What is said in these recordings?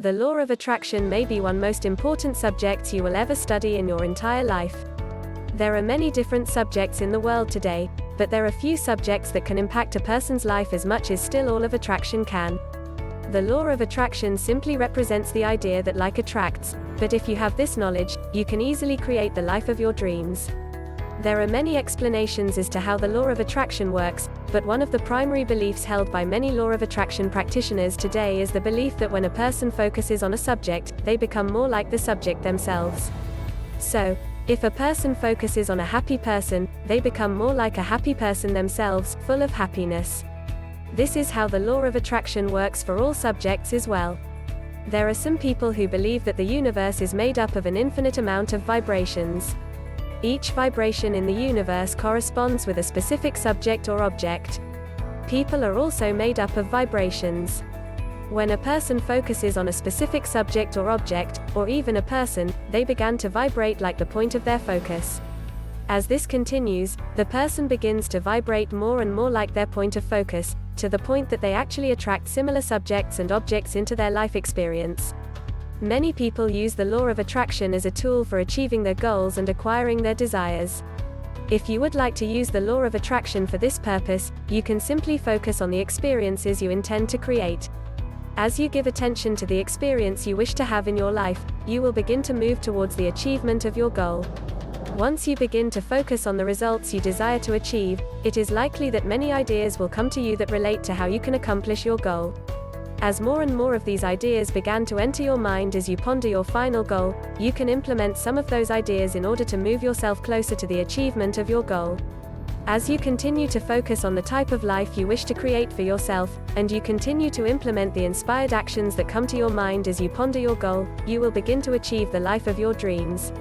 The law of attraction may be one most important subjects you will ever study in your entire life. There are many different subjects in the world today, but there are few subjects that can impact a person's life as much as still all of attraction can. The law of attraction simply represents the idea that like attracts, but if you have this knowledge, you can easily create the life of your dreams. There are many explanations as to how the law of attraction works, but one of the primary beliefs held by many law of attraction practitioners today is the belief that when a person focuses on a subject, they become more like the subject themselves. So, if a person focuses on a happy person, they become more like a happy person themselves, full of happiness. This is how the law of attraction works for all subjects as well. There are some people who believe that the universe is made up of an infinite amount of vibrations. Each vibration in the universe corresponds with a specific subject or object. People are also made up of vibrations. When a person focuses on a specific subject or object, or even a person, they begin to vibrate like the point of their focus. As this continues, the person begins to vibrate more and more like their point of focus, to the point that they actually attract similar subjects and objects into their life experience. Many people use the law of attraction as a tool for achieving their goals and acquiring their desires. If you would like to use the law of attraction for this purpose, you can simply focus on the experiences you intend to create. As you give attention to the experience you wish to have in your life, you will begin to move towards the achievement of your goal. Once you begin to focus on the results you desire to achieve, it is likely that many ideas will come to you that relate to how you can accomplish your goal. As more and more of these ideas begin to enter your mind as you ponder your final goal, you can implement some of those ideas in order to move yourself closer to the achievement of your goal. As you continue to focus on the type of life you wish to create for yourself, and you continue to implement the inspired actions that come to your mind as you ponder your goal, you will begin to achieve the life of your dreams.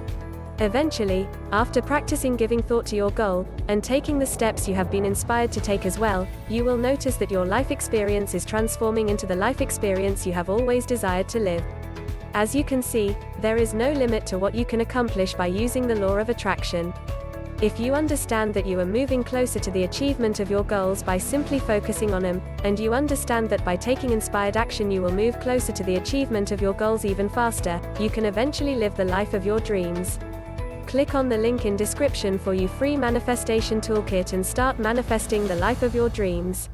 Eventually, after practicing giving thought to your goal, and taking the steps you have been inspired to take as well, you will notice that your life experience is transforming into the life experience you have always desired to live. As you can see, there is no limit to what you can accomplish by using the law of attraction. If you understand that you are moving closer to the achievement of your goals by simply focusing on them, and you understand that by taking inspired action you will move closer to the achievement of your goals even faster, you can eventually live the life of your dreams. Click on the link in description for your free manifestation toolkit and start manifesting the life of your dreams.